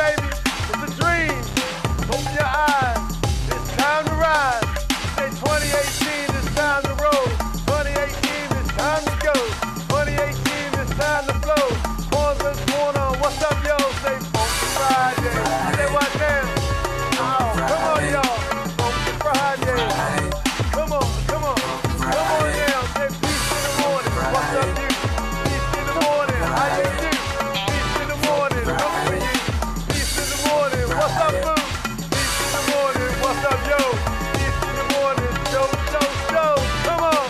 baby. It's a dream. Open your eyes. It's time to rise. Say 2018, it's time to roll. 2018, it's time to go. 2018, it's time to flow. Corners, corner, what's up, yo? Say Funky Friday. Say what now? Oh, come on, y'all. Funky Friday. Come on, come on. Come on now. Say peace in the morning. What's up, you? Peace in the morning. How you do? Peace in the morning. Look for you. Peace in the morning. What's up, boo? Peace in the morning. What's up, yo? Peace in the morning. Show. Come on.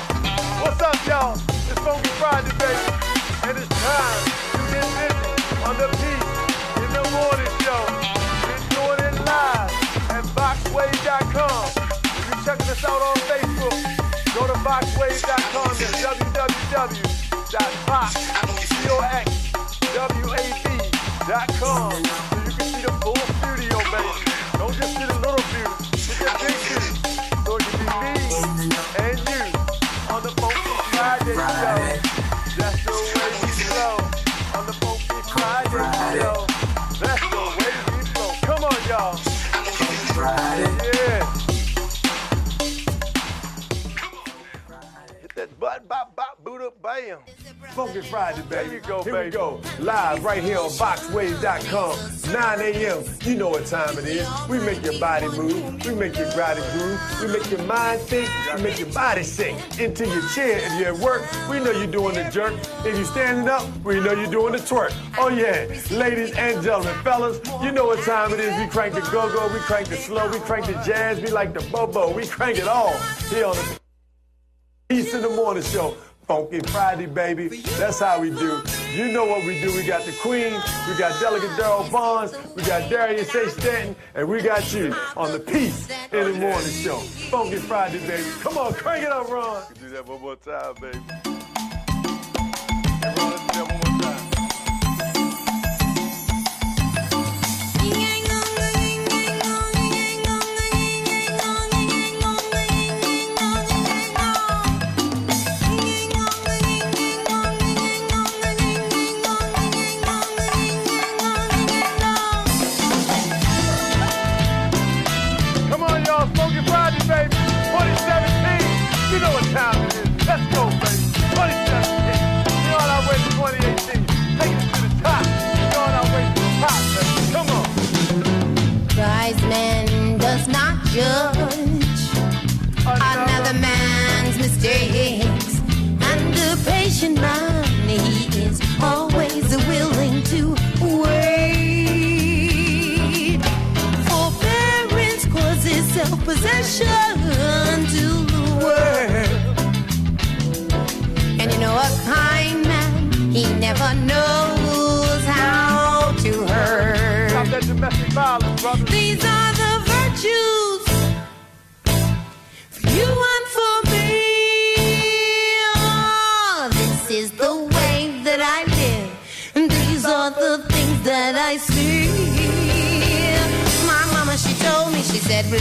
What's up, y'all? It's Funky Friday, baby. And it's time to get busy on the Peace in the Morning show. We're doing it live at boxwave.com. If you're checking us out on Facebook, go to boxwave.com. That's www.boxwave.com. So you can see the full studio, baby. Don't just see the little view. Get the big view. So it can be me and you on the Funky Friday show. That's the way we flow on the Funky Friday show. That's the way we flow. Come on, y'all. Yeah. Hit that button, bop, bop, boot up, bam. Funky Friday, baby. There you go, Here baby. we go. Live right here on boxwave.com. 9 a.m. You know what time it is. We make your body move. We make your body groove. We make your mind think. We make your body sink into your chair. If you're at work, we know you're doing the jerk. If you're standing up, we know you're doing the twerk. Oh, yeah. Ladies and gentlemen, fellas, you know what time it is. We crank the go-go. We crank the slow. We crank the jazz. We like the bobo. We crank it all here on the Peace in the Morning show. Funky Friday, baby. That's how we do. You know what we do. We got the Queen, we got Delegate Daryl Bonds, we got Darius A. Stanton, and we got you on the Peace in the Morning show. Funky Friday, baby. Come on, crank it up, Ron. You can do that one more time, baby. Hey, Ron, let's do that one more time. Funky Friday, baby. 2017. You know what time it is. Let's go, baby. 2017. We're on our way to 2018. Take us to the top. We're on our way to the top, baby. Come on. Wise man does not judge another man's mistakes, and a patient man, he is always willing to wait. Forbearance causes self-possession to the world. And you know a kind man, he never knows how to hurt. Stop that domestic violence, brother. These are the virtues for you and for me. Oh, this is the way that I live, and these are the things that I see. My mama, she told me, she said, blow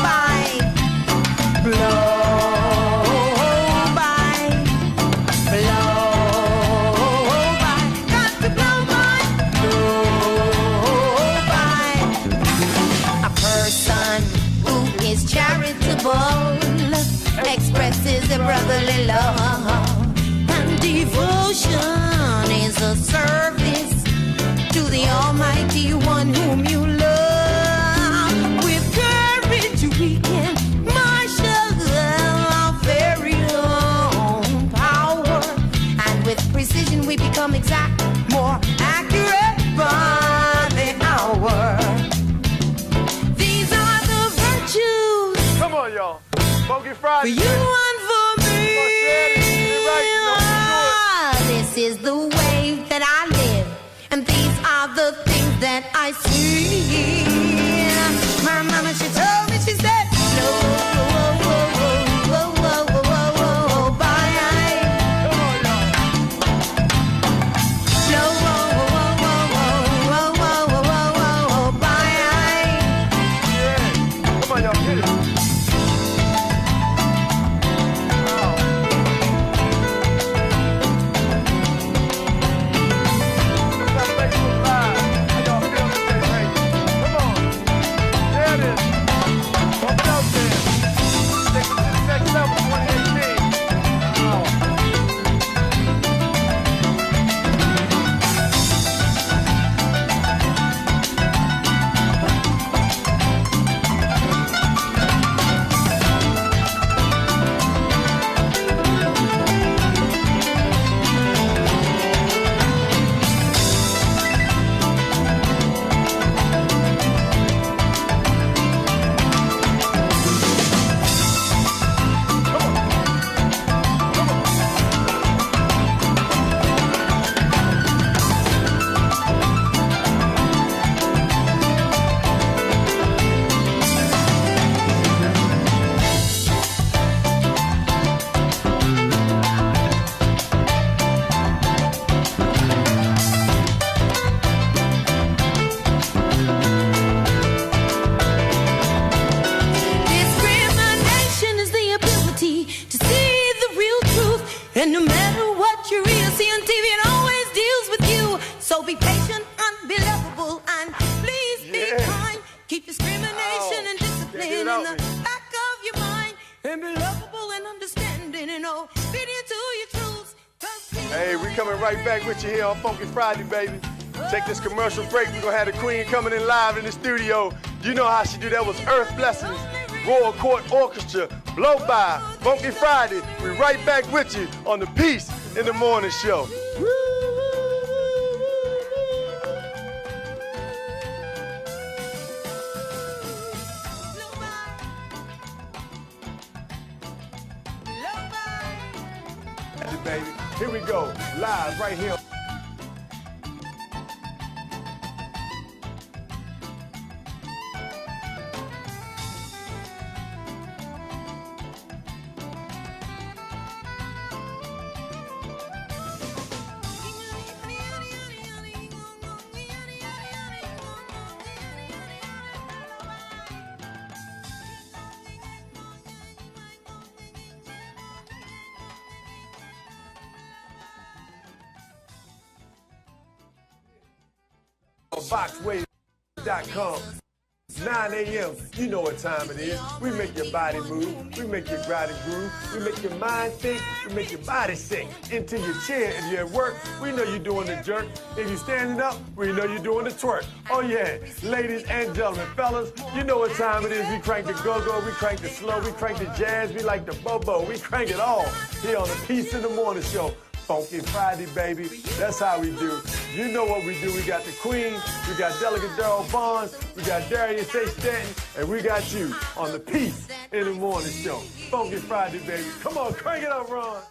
by, blow by, blow by, got to blow by, blow by. A person who is charitable expresses a brotherly love, and devotion is a service to the Almighty One whom you love. With courage we can marshal our very own power, and with precision we become exact, more accurate by the hour. These are the virtues. Come on, y'all. Funky For Friday. you and for me. This is the way that I live, and these are the things that I see. My mama, she told me, she said, no, bye. Come on, y'all. No, bye. Yeah. Come on, y'all. Get it. Wow. coming right back with you here on Funky Friday, baby. Take this commercial break. We're gonna have the Queen coming in live in the studio. You know how she do that was Earth Blessings, Royal Court Orchestra, Blow By, Funky Friday. We right back with you on the Peace in the Morning Show. Baby, here we go, live right here. Boxwave.com, 9 a.m. You know what time it is. We make your body move. We make your body groove. We make your mind think. We make your body sink into your chair. If you're at work, we know you're doing the jerk. If you're standing up, we know you're doing the twerk. Oh yeah, ladies and gentlemen, fellas, you know what time it is. We crank the go-go, we crank the slow, we crank the jazz, we like the bobo. We crank it all here on the Peace in the Morning Show. Funky Friday, baby. That's how we do. You know what we do. We got the Queen, we got Delegate Daryl Bonds, we got Darius A. Stanton, and we got you on the Peace in the Morning Show. Funky Friday, baby. Come on, crank it up, Ron.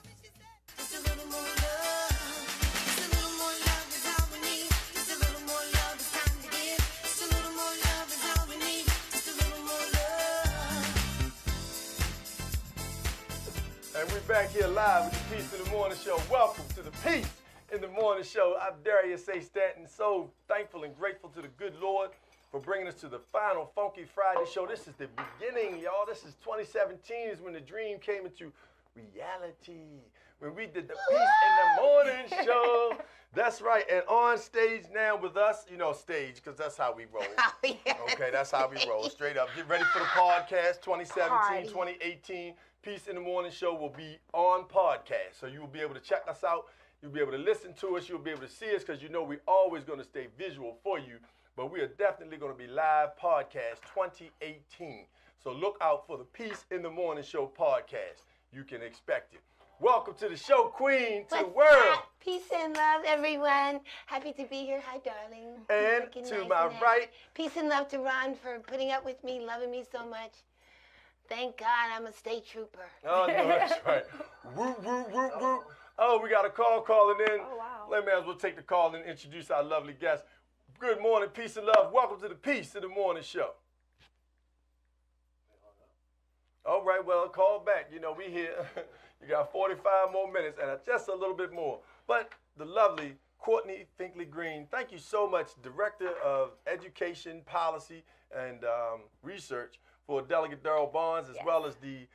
And we're back here live with the Peace in the Morning Show. Welcome to the Peace in the Morning Show. I'm Darius A. Stanton. So thankful and grateful to the good Lord for bringing us to the final Funky Friday show. This is the beginning, y'all. This is 2017 is when the dream came into reality. When we did the Peace in the Morning Show. That's right. And on stage now with us, you know, stage, because that's how we roll. Oh, yes. Okay, that's how we roll. Straight up. Get ready for the podcast 2017, 2018. Peace in the Morning Show will be on podcast. So you will be able to check us out. You'll be able to listen to us. You'll be able to see us because you know we're always going to stay visual for you. But we are definitely going to be live podcast 2018. So look out for the Peace in the Morning Show podcast. You can expect it. Welcome to the show, Queen, to the world. Peace and love, everyone. Happy to be here. Hi, darling. And Looking to nice my and right. Peace and love to Ron for putting up with me, loving me so much. Thank God I'm a state trooper. Oh, no, that's right. Woo, woo, woo, woo. Oh, we got a call calling in. Oh, wow. Let me as well take the call and introduce our lovely guest. Good morning, peace and love. Welcome to the Peace in the Morning Show. All right, well, call back. You know, we here. You got 45 more minutes and just a little bit more. But the lovely Courtney Finkley Green, thank you so much, Director of Education, Policy, and Research for Delegate Daryl Bonds, as well as the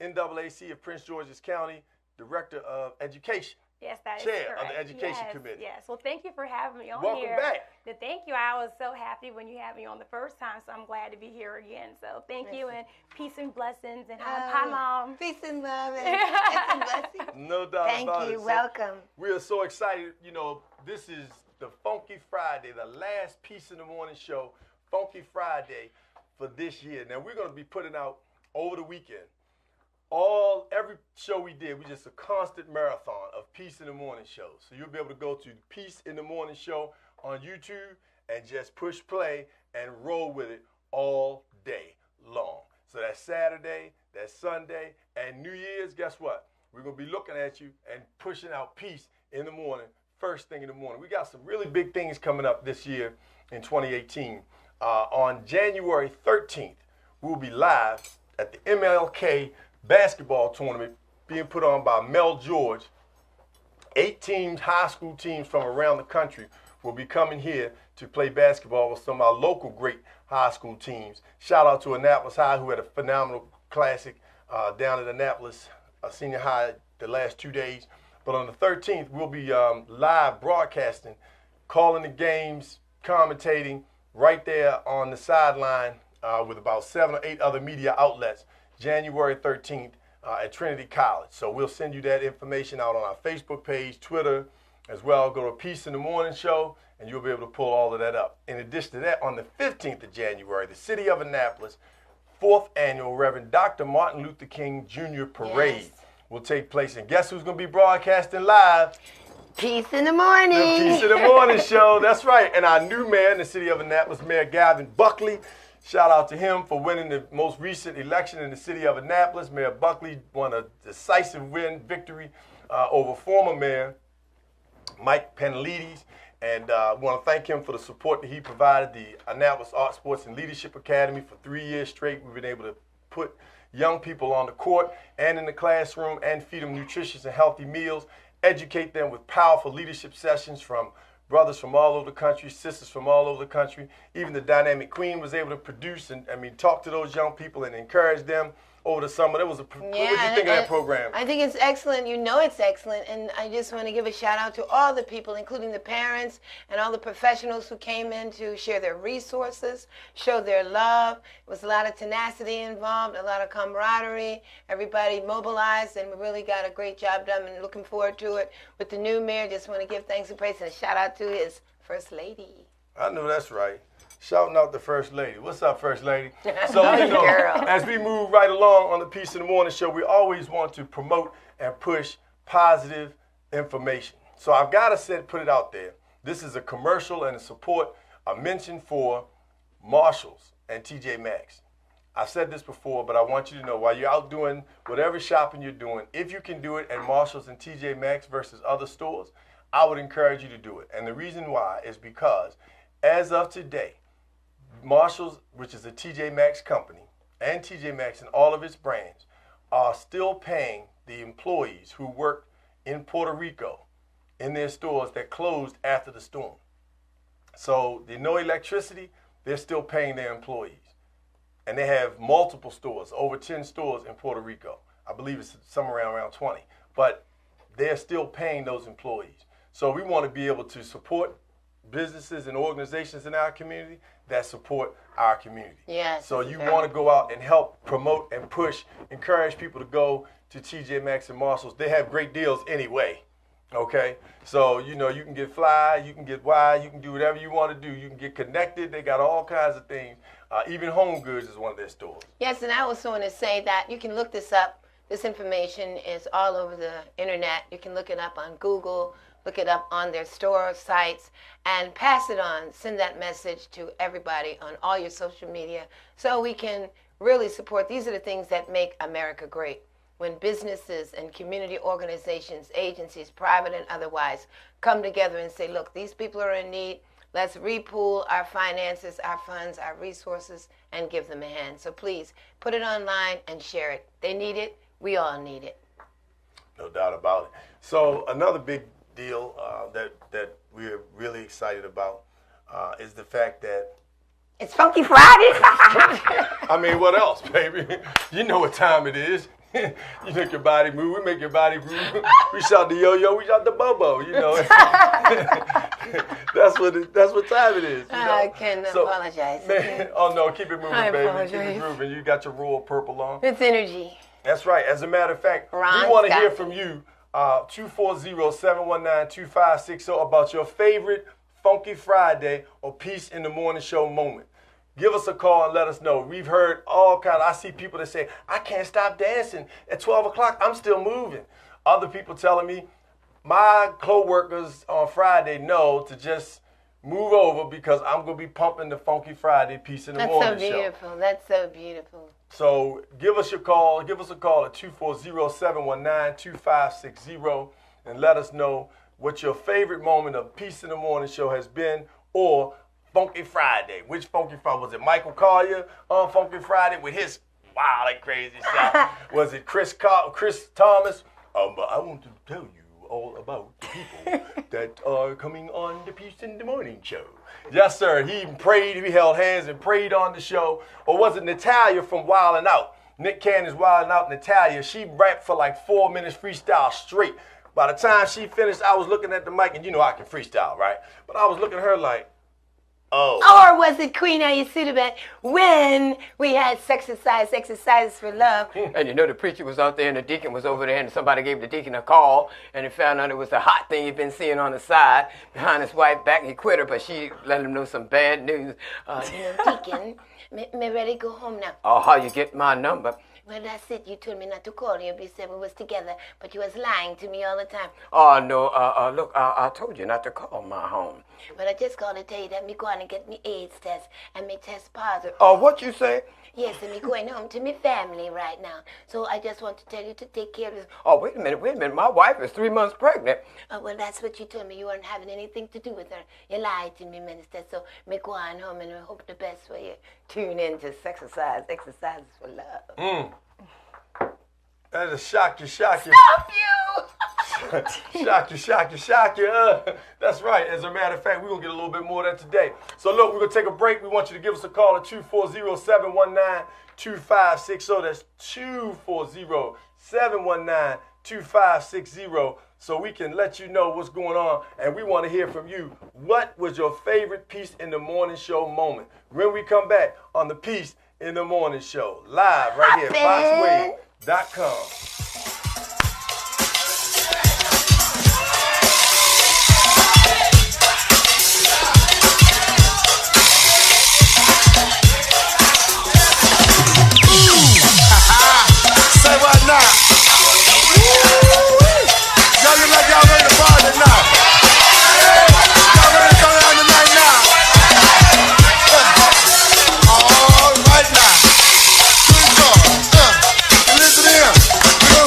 NAAC of Prince George's County, Director of Education. Yes, that is Chair correct. of the Education Committee. Yes, well, thank you for having me on Welcome here. back. Thank you. I was so happy when you had me on the first time, so I'm glad to be here again. So thank you, and peace and blessings, and hi, Mom. Peace and love and blessings. No doubt Thank about it. you. So Welcome. we are so excited. You know, this is the Funky Friday, the last Peace in the Morning Show, Funky Friday for this year. Now, we're going to be putting out over the weekend. Every show we did, we just a constant marathon of Peace in the Morning shows. So you'll be able to go to Peace in the Morning Show on YouTube and just push play and roll with it all day long. So that's Saturday, that's Sunday, and New Year's, guess what? We're going to be looking at you and pushing out Peace in the Morning, first thing in the morning. We got some really big things coming up this year in 2018. On January 13th, we'll be live at the MLK basketball tournament being put on by Mel George. 8 teams, high school teams from around the country will be coming here to play basketball with some of our local great high school teams. Shout out to Annapolis High, who had a phenomenal classic down at Annapolis Senior High the last 2 days. But on the 13th, we'll be live broadcasting, calling the games, commentating right there on the sideline with about 7 or 8 other media outlets. January 13th at Trinity College. So we'll send you that information out on our Facebook page, Twitter, as well. Go to Peace in the Morning Show, and you'll be able to pull all of that up. In addition to that, on the 15th of January, the City of Annapolis 4th Annual Reverend Dr. Martin Luther King Jr. Parade will take place. And guess who's going to be broadcasting live? Peace in the Morning. The Peace in the Morning Show. That's right. And our new mayor in the City of Annapolis, Mayor Gavin Buckley. Shout out to him for winning the most recent election in the City of Annapolis. Mayor Buckley won a decisive victory over former Mayor Mike Penelides. And I want to thank him for the support that he provided the Annapolis Art, Sports, and Leadership Academy for 3 years straight. We've been able to put young people on the court and in the classroom and feed them nutritious and healthy meals, educate them with powerful leadership sessions from brothers from all over the country, sisters from all over the country. Even the Dynamic Queen was able to produce and talk to those young people and encourage them over the summer. What did you think of that program? I think it's excellent. You know it's excellent. And I just want to give a shout out to all the people, including the parents and all the professionals who came in to share their resources, show their love. It was a lot of tenacity involved, a lot of camaraderie. Everybody mobilized, and we really got a great job done, and looking forward to it. With the new mayor, just want to give thanks and praise and a shout out to his First Lady. I know that's right. Shouting out the First Lady. What's up, First Lady? So, as we move right along on the Peace in the Morning Show, we always want to promote and push positive information. So I've got to put it out there. This is a commercial and a support, a mention for Marshalls and TJ Maxx. I've said this before, but I want you to know, while you're out doing whatever shopping you're doing, if you can do it at Marshalls and TJ Maxx versus other stores, I would encourage you to do it. And the reason why is because as of today, Marshalls, which is a TJ Maxx company, and TJ Maxx and all of its brands are still paying the employees who work in Puerto Rico in their stores that closed after the storm. So there's no electricity, they're still paying their employees. And they have multiple stores, over 10 stores in Puerto Rico. I believe it's somewhere around 20. But they're still paying those employees. So we want to be able to support businesses and organizations in our community that support our community. Yes. So you want to go out and help promote and push, encourage people to go to TJ Maxx and Marshalls. They have great deals anyway. Okay? So, you can get fly, you can get wide, you can do whatever you want to do. You can get connected. They got all kinds of things. Even Home Goods is one of their stores. Yes, and I also want to say that you can look this up. This information is all over the internet. You can look it up on Google, look it up on their store sites, and pass it on. Send that message to everybody on all your social media so we can really support. These are the things that make America great. When businesses and community organizations, agencies, private and otherwise, come together and say, look, these people are in need. Let's repool our finances, our funds, our resources, and give them a hand. So please, put it online and share it. They need it. We all need it. No doubt about it. So another big deal that we're really excited about is the fact that it's Funky Friday. I mean, what else, baby? You know what time it is. You make your body move. We make your body move. We shout the yo-yo. We shout the bobo. That's what time it is. I can apologize. Man, oh no, keep it moving, baby. Apologize. Keep it moving. You got your royal purple on. It's energy. That's right. As a matter of fact, we want to hear from you. 240-719-2560 about your favorite Funky Friday or Peace in the Morning Show moment. Give us a call and let us know. We've heard all kinds. I see people that say, I can't stop dancing. At 12 o'clock, I'm still moving. Other people telling me, my co-workers on Friday know to just move over because I'm going to be pumping the Funky Friday Peace in the Morning Show. That's so beautiful. That's so beautiful. So give us a call at 240-719-2560 and let us know what your favorite moment of Peace in the Morning Show has been, or Funky Friday. Which Funky Friday? Was it Michael Collier on Funky Friday with his wild and crazy shout? Was it Chris Thomas? I want to tell you all about the people that are coming on the Peace in the Morning Show. Yes, sir. He even prayed. We held hands and prayed on the show. Or was it Natalia from Wildin' Out? Nick Cannon's Wildin' Out. Natalia, she rapped for like 4 minutes freestyle straight. By the time she finished, I was looking at the mic, and you know I can freestyle, right? But I was looking at her like, Oh. Or was it Queen Ayatollah when we had exercises for love? And you know the preacher was out there and the deacon was over there and somebody gave the deacon a call and he found out it was a hot thing he'd been seeing on the side behind his wife's back. He quit her, but she let him know some bad news. Deacon, me ready to go home now. Oh, how you get my number? Well, that's it. You told me not to call you. You said we was together, but you was lying to me all the time. Oh, no, look, I told you not to call my home. But I just called to tell you that me going to get me AIDS test and me test positive. Oh, what you say? Yes, and me going home to me family right now. So I just want to tell you to take care of this. Oh, wait a minute. My wife is 3 months pregnant. Well, that's what you told me. You weren't having anything to do with her. You lied to me, Minister. So me going home and I hope the best for you. Tune in to Exercises for Love. That'll shock you. Stop you! Shock you. That's right. As a matter of fact, we're going to get a little bit more of that today. So, look, we're going to take a break. We want you to give us a call at 240-719-2560. That's 240-719-2560. So we can let you know what's going on. And we want to hear from you. What was your favorite Peace in the Morning Show moment? When we come back on the Peace in the Morning Show, live right here at FoxWave.com. Say what now? Y'all look like y'all ready to party now. Y'all ready to come down tonight now? All right now. Good God. Listen here. We're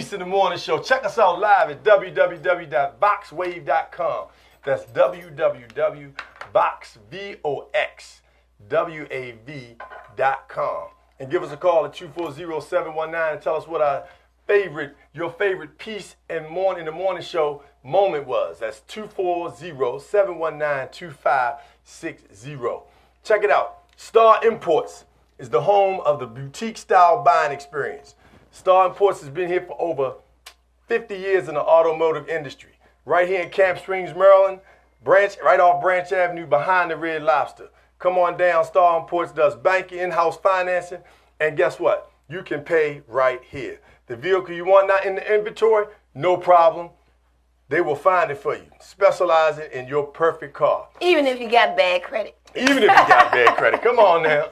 Peace in the Morning Show. Check us out live at www.boxwave.com. That's www.boxwav.com. And give us a call at 240-719 and tell us what your favorite Peace in the Morning Show moment was. That's 240-719-2560. Check it out. Star Imports is the home of the boutique style buying experience. Star Imports has been here for over 50 years in the automotive industry. Right here in Camp Springs, Maryland, right off Branch Avenue behind the Red Lobster. Come on down. Star Imports does banking, in-house financing, and guess what? You can pay right here. The vehicle you want not in the inventory, no problem. They will find it for you, specializing in your perfect car. Even if you got bad credit. Even if you got bad credit. Come on now.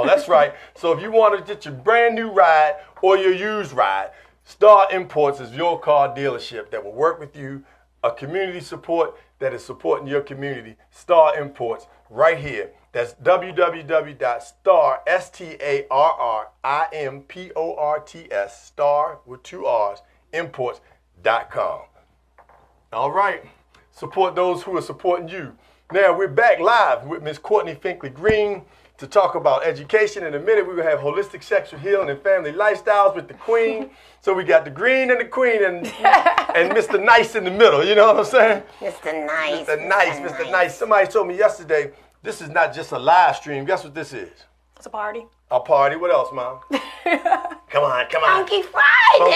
That's right. So if you want to get your brand new ride or your used ride, Star Imports is your car dealership that will work with you, a community support that is supporting your community. Star Imports right here. That's www.star, STARRIMPORTS, star with 2 R's, imports.com. All right. Support those who are supporting you. Now, we're back live with Miss Courtney Finkley Green to talk about education. In a minute, we're going to have holistic sexual healing and family lifestyles with the Queen. So we got the Green and the Queen and Mr. Nice in the middle. You know what I'm saying? Mr. Nice. Mr. Nice. Somebody told me yesterday, this is not just a live stream. Guess what this is? It's a party. A party. What else, Mom? Come on. Funky Friday. All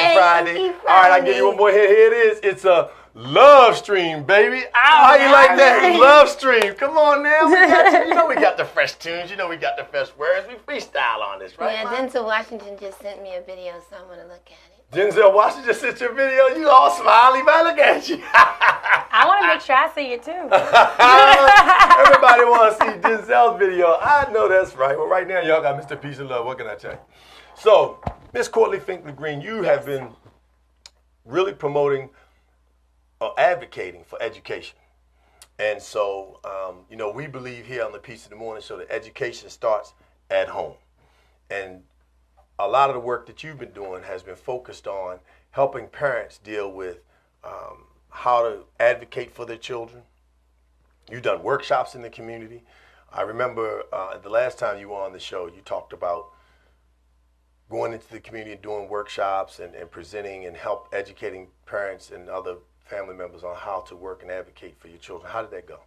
right, I'll give you one more hit. Here it is. It's a love stream, baby. Ow, how you like that? Love stream. Come on now. We got you. You know we got the fresh tunes. You know we got the fresh words. We freestyle on this, right? Yeah, Mom? Denzel Washington just sent me a video, so I'm going to look at it. Denzel Washington just sent your video. You all smiley, man. Look at you. I want to make sure I see it too. Everybody wants to see Denzel's video. I know that's right. Well, right now, y'all got Mr. Peace and Love. What can I tell you? So, Miss Courtney Finkley Green, you have been really promoting or advocating for education. And so, we believe here on the Peace in the Morning Show that education starts at home. And a lot of the work that you've been doing has been focused on helping parents deal with how to advocate for their children. You've done workshops in the community. I remember the last time you were on the show, you talked about going into the community and doing workshops and presenting and help educating parents and other family members on how to work and advocate for your children. How did that go?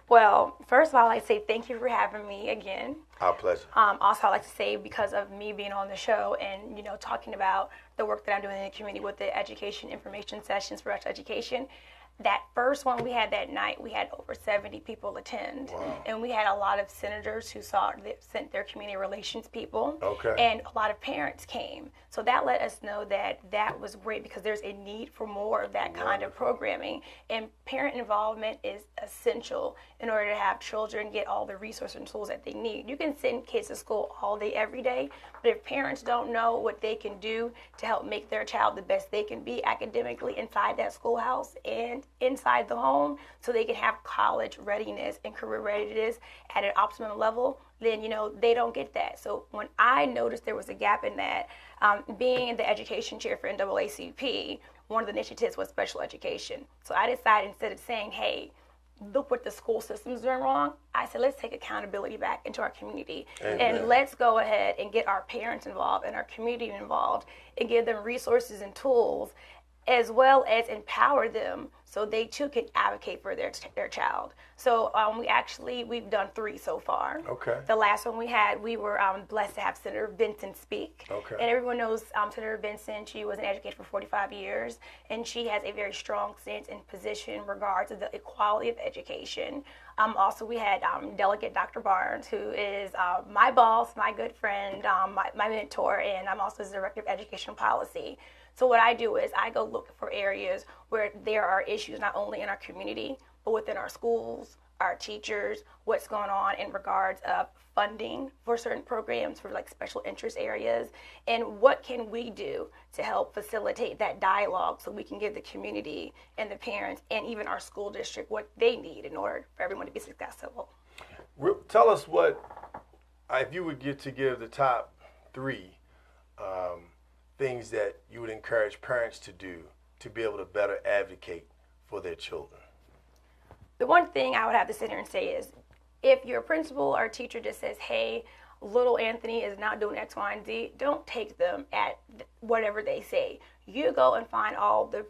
Well, first of all, I'd like to say thank you for having me again. Our pleasure. Also, I'd like to say because of me being on the show and, talking about the work that I'm doing in the community with the education information sessions for education, that first one we had that night, we had over 70 people attend. Wow. And we had a lot of senators who sent their community relations people. Okay. And a lot of parents came. So that let us know that was great because there's a need for more of that kind of programming. And parent involvement is essential in order to have children get all the resources and tools that they need. You can send kids to school all day, every day, but if parents don't know what they can do to help make their child the best they can be academically inside that schoolhouse and inside the home so they can have college readiness and career readiness at an optimum level, then, they don't get that. So when I noticed there was a gap in that, being the education chair for NAACP, one of the initiatives was special education. So I decided instead of saying, hey, look what the school system's doing wrong, I said, let's take accountability back into our community. Amen. And let's go ahead and get our parents involved and our community involved and give them resources and tools as well as empower them so they too can advocate for their child. So we've done 3 so far. Okay. The last one we were blessed to have Senator Benson speak. Okay. And everyone knows Senator Benson. She was an educator for 45 years, and she has a very strong stance and position in regards to the equality of education. Also, we had Delegate Dr. Barnes, who is my boss, my good friend, my mentor, and I'm also the Director of Education Policy. So what I do is I go look for areas where there are issues not only in our community, but within our schools, our teachers, what's going on in regards of funding for certain programs for like special interest areas, and what can we do to help facilitate that dialogue so we can give the community and the parents and even our school district what they need in order for everyone to be successful. Tell us what, if you would get to give the top 3 things that you would encourage parents to do to be able to better advocate for their children? The one thing I would have to sit here and say is, if your principal or teacher just says, hey, little Anthony is not doing X, Y, and Z, don't take them at whatever they say. You go and find all the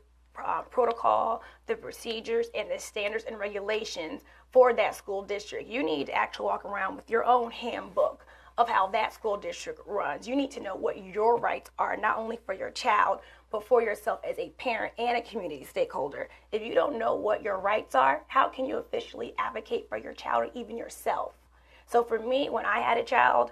protocol, the procedures, and the standards and regulations for that school district. You need to actually walk around with your own handbook of how that school district runs. You need to know what your rights are, not only for your child, but for yourself as a parent and a community stakeholder. If you don't know what your rights are, how can you officially advocate for your child or even yourself? So for me, when I had a child,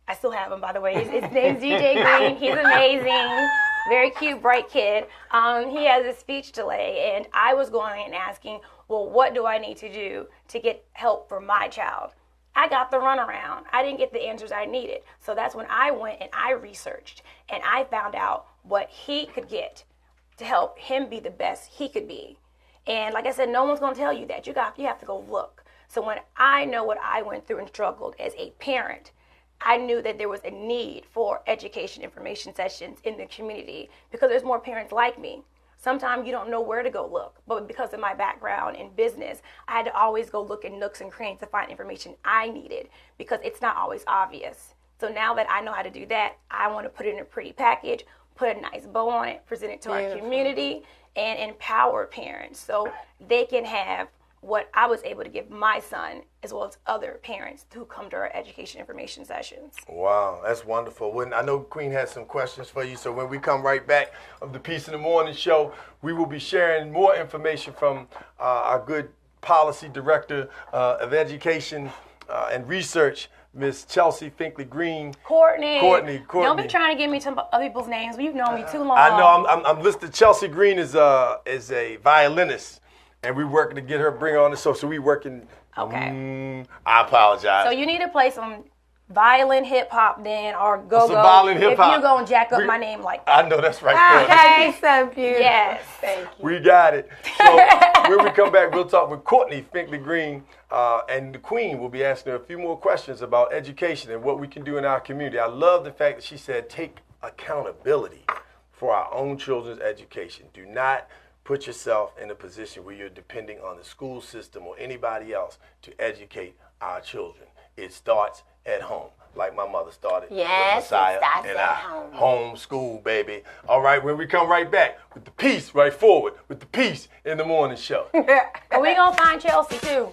I still have him, by the way. His name's DJ Green. He's amazing. Very cute, bright kid. He has a speech delay, and I was going and asking, well, what do I need to do to get help for my child? I got the runaround. I didn't get the answers I needed. So that's when I went and I researched, and I found out what he could get to help him be the best he could be. And like I said, no one's going to tell you that. You have to go look. So when I know what I went through and struggled as a parent, I knew that there was a need for education information sessions in the community because there's more parents like me. Sometimes you don't know where to go look, but because of my background in business, I had to always go look in nooks and crannies to find information I needed because it's not always obvious. So now that I know how to do that, I want to put it in a pretty package, put a nice bow on it, present it to our community, and empower parents so they can have what I was able to give my son, as well as other parents who come to our education information sessions. Wow, that's wonderful. I know Queen has some questions for you, so when we come right back of the Peace in the Morning show, we will be sharing more information from our good policy director of education and research, Miss Chelsea Finkley Green. Courtney. Don't be trying to give me some other people's names. You've known me too long. I know. I'm listed. Chelsea Green is a violinist. And we working to get her, bring her on the show. So we working. Okay. I apologize. So you need to play some violin hip hop then, or go. Some violin hip hop. If you're gonna jack up my name like that. I know that's right. Okay, so beautiful. Yes. Thank you. We got it. So when we come back, we'll talk with Courtney Finkley Green, and the Queen will be asking her a few more questions about education and what we can do in our community. I love the fact that she said take accountability for our own children's education. Do not put yourself in a position where you're depending on the school system or anybody else to educate our children. It starts at home, like my mother started with Messiah and I. Home school, baby. All right, when we come right back with the Peace right forward, with the Peace in the Morning show. And we gonna find Chelsea too.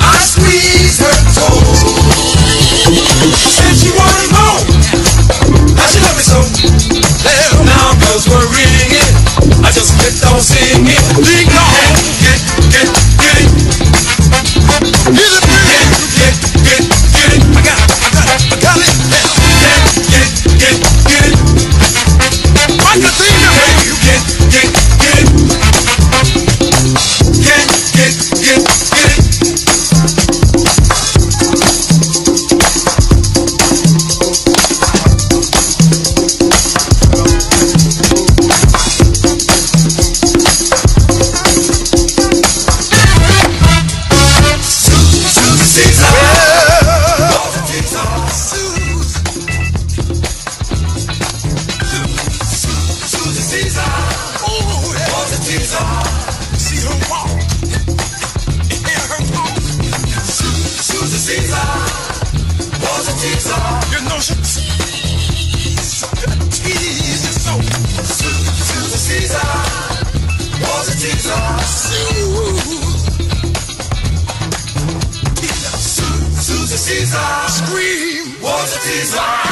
I squeeze her toes. dream was a desire.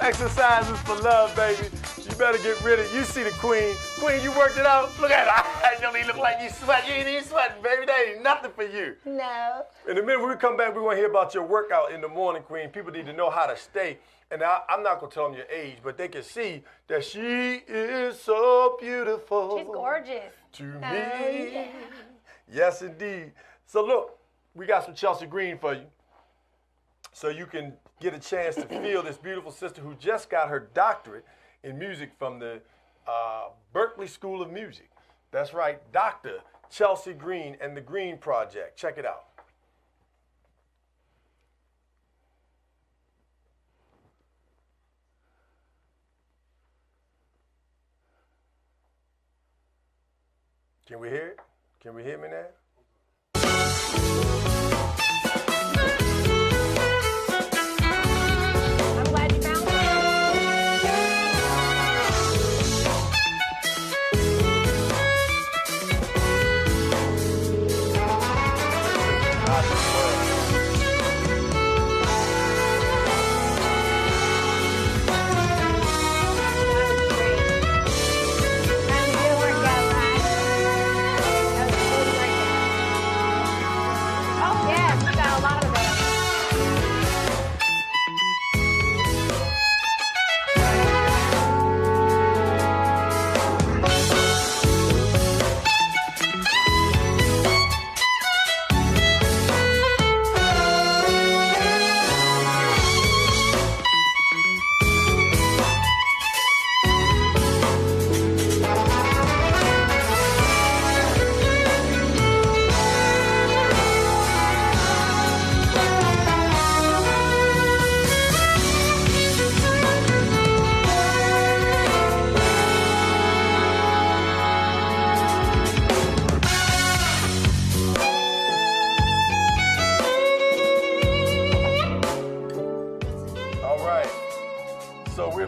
Exercises for love, baby. You better get rid of it. You see the queen. Queen, you worked it out. Look at her. You don't even look like you sweat. You ain't even sweating, baby. That ain't nothing for you. No. In a minute, when we come back, we're going to hear about your workout in the morning, queen. People need to know how to stay. And I'm not going to tell them your age, but they can see that she is so beautiful. She's gorgeous. To me. Yeah. Yes, indeed. So look, we got some Chelsea Green for you. So you can get a chance to feel this beautiful sister who just got her doctorate in music from the Berkeley School of Music. That's right, Dr. Chelsea Green and the Green Project. Check it out. Can we hear it? Can we hear me now?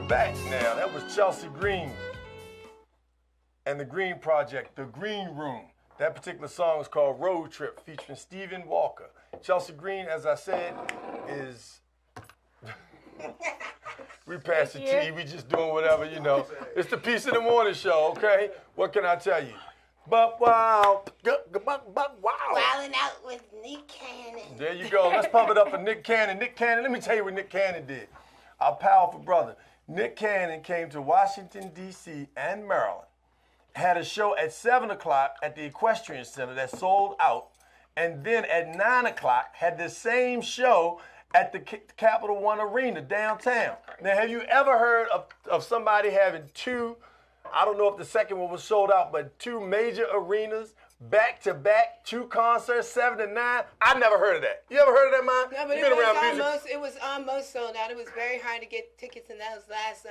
Back now. That was Chelsea Green and the Green Project, The Green Room. That particular song is called Road Trip, featuring Stephen Walker. Chelsea Green, as I said, is... we pass the tea, we just doing whatever, you know. It's the Peace in the Morning show, okay? What can I tell you? But wow. Wilding out with Nick Cannon. There you go. Let's pump it up for Nick Cannon. Nick Cannon, let me tell you what Nick Cannon did. Our powerful brother. Nick Cannon came to Washington, D.C. and Maryland, had a show at 7 o'clock at the Equestrian Center that sold out, and then at 9 o'clock had the same show at the Capital One Arena downtown. Now, have you ever heard of somebody having two, I don't know if the second one was sold out, but two major arenas back-to-back, 2 concerts, 7 to 9. I never heard of that. You ever heard of that, man? No, but You been around music. it was almost sold out. It was very hard to get tickets in those last,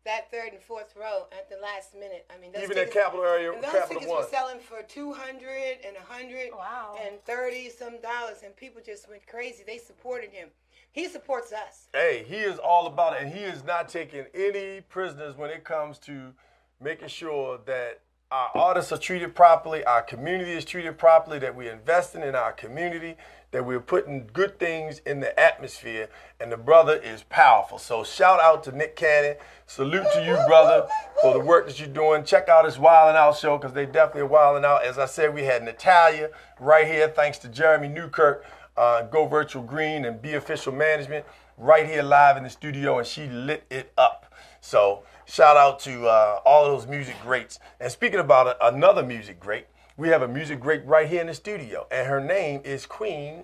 that third and fourth row at the last minute. I mean, those Even tickets, in Capital area, and those Capital tickets One. were selling for $200 and $100 Wow. and $30 some dollars, and people just went crazy. They supported him. He supports us. Hey, he is all about it, and he is not taking any prisoners when it comes to making sure that our artists are treated properly, our community is treated properly, that we're investing in our community, that we're putting good things in the atmosphere, and the brother is powerful. So shout out to Nick Cannon. Salute to you, brother, for the work that you're doing. Check out his Wildin' Out show, because they definitely are wilding out. As I said, we had Natalia right here, thanks to Jeremy Newkirk, Go Virtual Green, and Be Official Management, right here live in the studio, and she lit it up. So shout out to all of those music greats. And speaking about another music great, we have a music great right here in the studio, and her name is Queen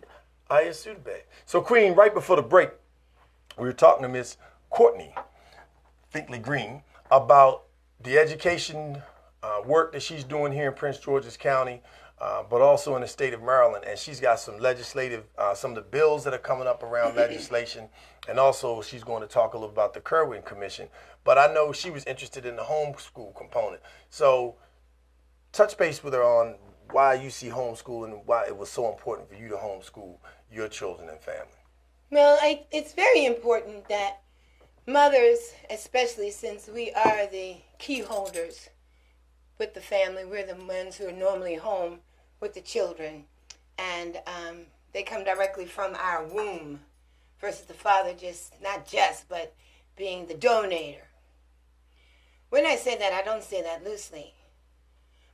Ayasudbe. So Queen, right before the break, we were talking to Miss Courtney Finkley Green about the education work that she's doing here in Prince George's County, but also in the state of Maryland. And she's got some legislative, some of the bills that are coming up around legislation. And also she's going to talk a little about the Kerwin Commission. But I know she was interested in the homeschool component. So touch base with her on why you see homeschooling and why it was so important for you to homeschool your children and family. Well, it's very important that mothers, especially since we are the key holders with the family, we're the ones who are normally home with the children, and they come directly from our womb versus the father but being the donator. When I say that, I don't say that loosely.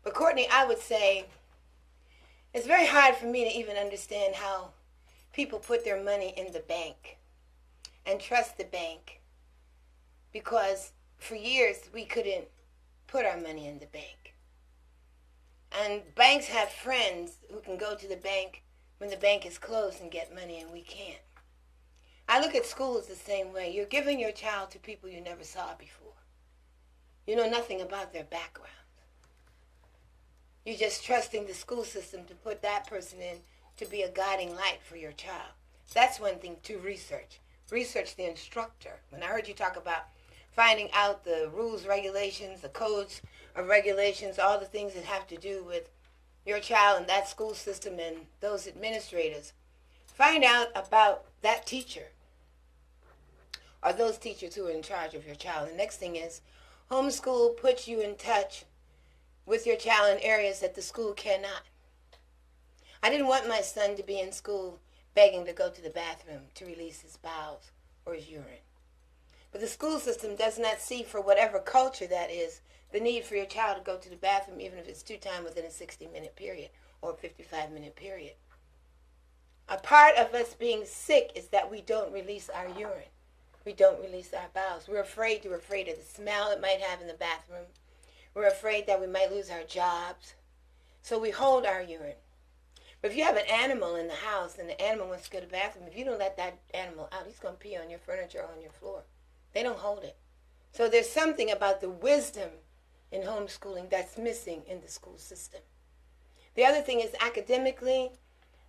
But Courtney, I would say it's very hard for me to even understand how people put their money in the bank and trust the bank, because for years we couldn't put our money in the bank. And banks have friends who can go to the bank when the bank is closed and get money, and we can't. I look at schools the same way. You're giving your child to people you never saw before. You know nothing about their background. You're just trusting the school system to put that person in to be a guiding light for your child. That's one thing to research. Research the instructor. When I heard you talk about finding out the rules, regulations, the codes of regulations, all the things that have to do with your child and that school system and those administrators, find out about that teacher or those teachers who are in charge of your child. The next thing is homeschool puts you in touch with your child in areas that the school cannot. I didn't want my son to be in school begging to go to the bathroom to release his bowels or his urine. But the school system does not see, for whatever culture that is, the need for your child to go to the bathroom, even if it's 2 times within a 60-minute period or a 55-minute period. A part of us being sick is that we don't release our urine. We don't release our bowels. We're afraid of the smell it might have in the bathroom. We're afraid that we might lose our jobs. So we hold our urine. But if you have an animal in the house and the animal wants to go to the bathroom, if you don't let that animal out, he's going to pee on your furniture or on your floor. They don't hold it. So there's something about the wisdom in homeschooling that's missing in the school system. The other thing is academically,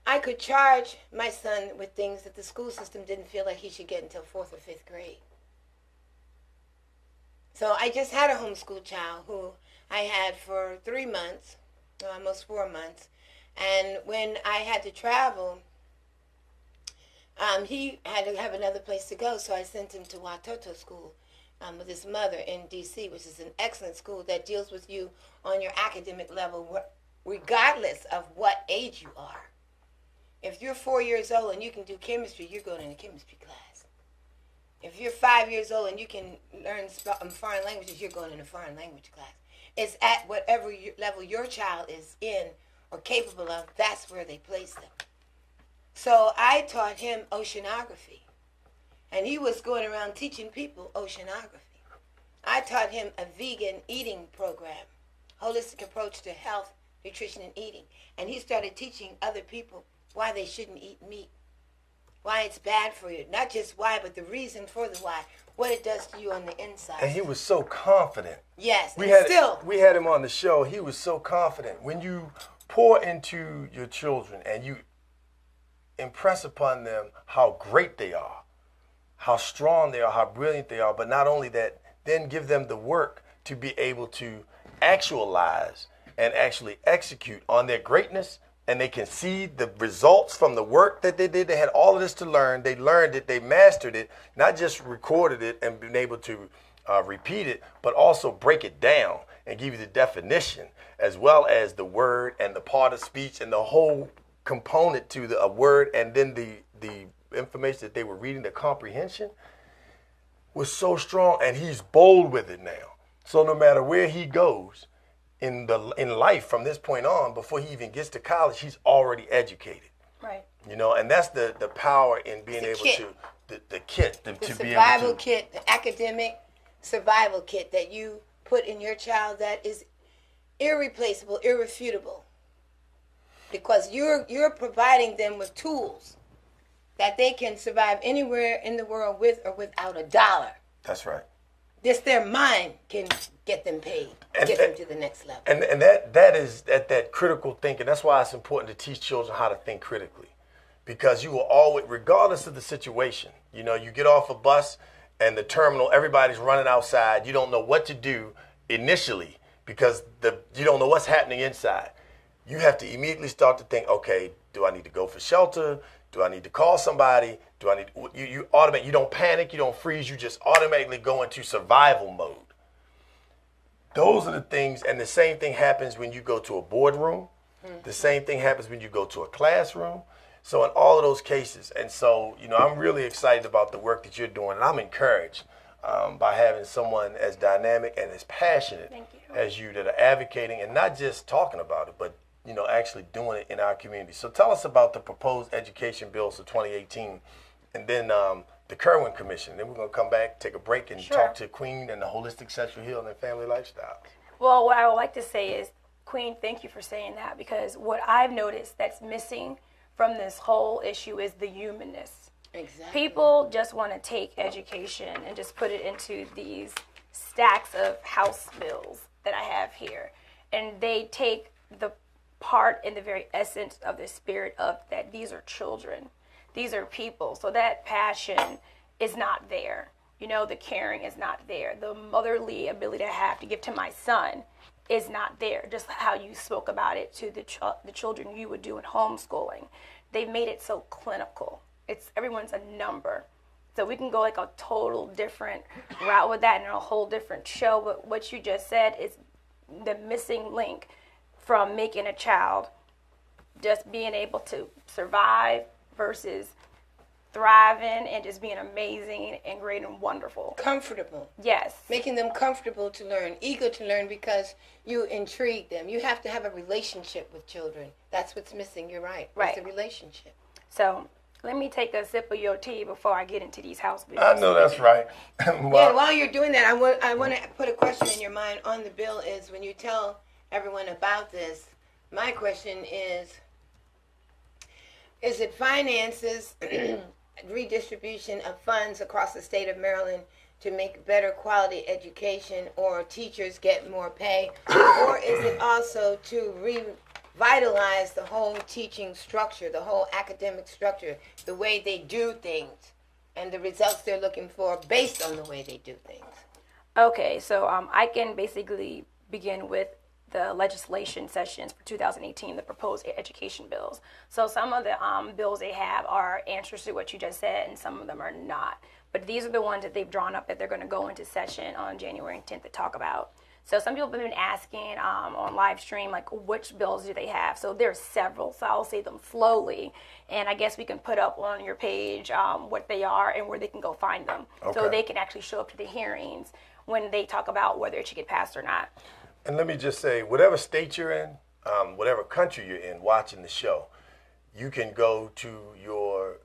I could charge my son with things that the school system didn't feel like he should get until 4th or 5th grade. So I just had a homeschool child who I had for 3 months, almost 4 months. And when I had to travel, he had to have another place to go, so I sent him to Watoto School with his mother in D.C., which is an excellent school that deals with you on your academic level, regardless of what age you are. If you're 4 years old and you can do chemistry, you're going in a chemistry class. If you're 5 years old and you can learn foreign languages, you're going in a foreign language class. It's at whatever level your child is in or capable of, that's where they place them. So I taught him oceanography, and he was going around teaching people oceanography. I taught him a vegan eating program, holistic approach to health, nutrition, and eating. And he started teaching other people why they shouldn't eat meat, why it's bad for you. Not just why, but the reason for the why, what it does to you on the inside. And he was so confident. Yes, We had him on the show. He was so confident. When you pour into your children and you impress upon them how great they are, how strong they are, how brilliant they are, but not only that, then give them the work to be able to actualize and actually execute on their greatness, and they can see the results from the work that they did. They had all of this to learn. They learned it. They mastered it, not just recorded it and been able to repeat it, but also break it down and give you the definition as well as the word and the part of speech and the whole component to a word, and then the information that they were reading, the comprehension was so strong, and he's bold with it now. So no matter where he goes in life from this point on, before he even gets to college, he's already educated. Right. You know, and that's the power in being able kit. to the kit to be survival able to kit, the academic survival kit that you put in your child that is irreplaceable, irrefutable, because you're providing them with tools that they can survive anywhere in the world with or without a dollar. That's right. Just their mind can get them paid, get them to the next level. And that is that critical thinking. That's why it's important to teach children how to think critically, because you will always, regardless of the situation, you know, you get off a bus and the terminal, everybody's running outside. You don't know what to do initially because you don't know what's happening inside. You have to immediately start to think, okay, do I need to go for shelter? Do I need to call somebody? Do I need you automate? You don't panic, you don't freeze, you just automatically go into survival mode. Those are the things, and the same thing happens when you go to a boardroom. The same thing happens when you go to a classroom. So in all of those cases, and so, you know, I'm really excited about the work that you're doing, and I'm encouraged by having someone as dynamic and as passionate as you that are advocating and not just talking about it, but, you know, actually doing it in our community. So tell us about the proposed education bills for 2018, and then the Kerwin Commission. Then we're going to come back, take a break, and talk to Queen and the holistic sexual healing and family lifestyle. Well, what I would like to say is, Queen, thank you for saying that, because what I've noticed that's missing from this whole issue is the humanness. Exactly. People just want to take education and just put it into these stacks of House bills that I have here. And they take the part in the very essence of the spirit of that these are children. These are people. So that passion is not there. You know, the caring is not there. The motherly ability I have to give to my son is not there. Just how you spoke about it to the children you would do in homeschooling. They've made it so clinical. Everyone's a number. So we can go like a total different route with that and a whole different show. But what you just said is the missing link from making a child just being able to survive versus thriving and just being amazing and great and wonderful. Comfortable. Yes. Making them comfortable to learn, eager to learn because you intrigue them. You have to have a relationship with children. That's what's missing. You're right. Right. It's a relationship. So let me take a sip of your tea before I get into these house bills. I know that's right. Yeah, while you're doing that, I want to put a question in your mind on the bill is when you tell everyone about this, my question is it finances redistribution of funds across the state of Maryland to make better quality education or teachers get more pay? Or is it also to revitalize the whole teaching structure, the whole academic structure, the way they do things and the results they're looking for based on the way they do things? Okay, so I can basically begin with the legislation sessions for 2018, the proposed education bills. So some of the bills they have are answers to what you just said, and some of them are not. But these are the ones that they've drawn up that they're going to go into session on January 10th to talk about. So some people have been asking on live stream, like, which bills do they have? So there's several, so I'll say them slowly. And I guess we can put up on your page what they are and where they can go find them. Okay. So they can actually show up to the hearings when they talk about whether it should get passed or not. And let me just say, whatever state you're in, whatever country you're in watching the show, you can go to your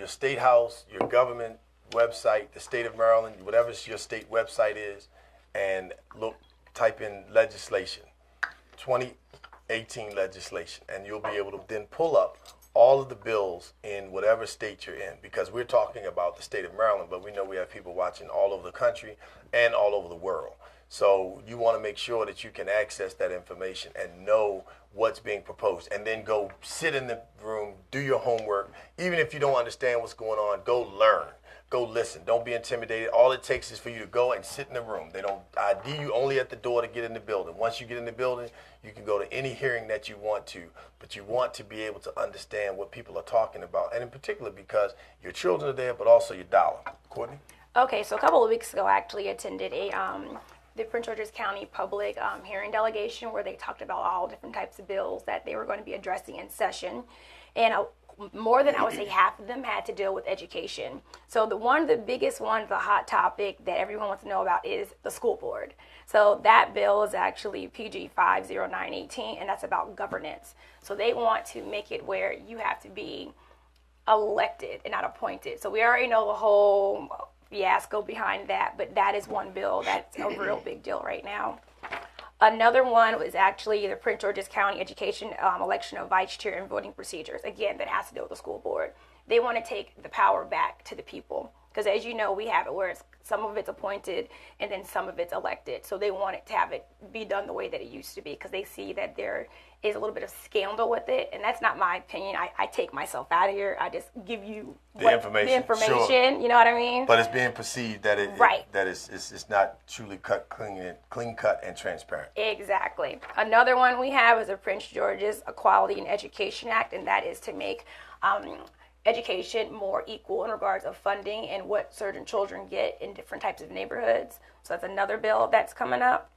state house, your government website, the state of Maryland, whatever your state website is, and type in legislation, 2018 legislation, and you'll be able to then pull up all of the bills in whatever state you're in, because we're talking about the state of Maryland, but we know we have people watching all over the country and all over the world. So you want to make sure that you can access that information and know what's being proposed, and then go sit in the room, do your homework. Even if you don't understand what's going on, go learn. Go listen. Don't be intimidated. All it takes is for you to go and sit in the room. They don't ID you only at the door to get in the building. Once you get in the building, you can go to any hearing that you want to, but you want to be able to understand what people are talking about, and in particular because your children are there, but also your dollar. Courtney? Okay, so a couple of weeks ago, I actually attended the Prince George's County public hearing delegation where they talked about all different types of bills that they were going to be addressing in session. And more than, I would say, half of them had to deal with education. So the biggest one, the hot topic that everyone wants to know about is the school board. So that bill is actually PG 50918, and that's about governance. So they want to make it where you have to be elected and not appointed. So we already know the whole fiasco behind that, but that is one bill that's a real big deal right now. Another one was actually the Prince George's County Education election of vice chair and voting procedures. Again, that has to do with the school board. They want to take the power back to the people because, as you know, we have it where some of it's appointed and then some of it's elected. So they want it to have it be done the way that it used to be because they see that there is a little bit of scandal with it, and that's not my opinion. I take myself out of here. I just give you the information. Sure. You know what I mean? But it's being perceived that it's not truly clean cut and transparent. Exactly. Another one we have is the Prince George's Equality in Education Act, and that is to make education more equal in regards of funding and what certain children get in different types of neighborhoods. So that's another bill that's coming up.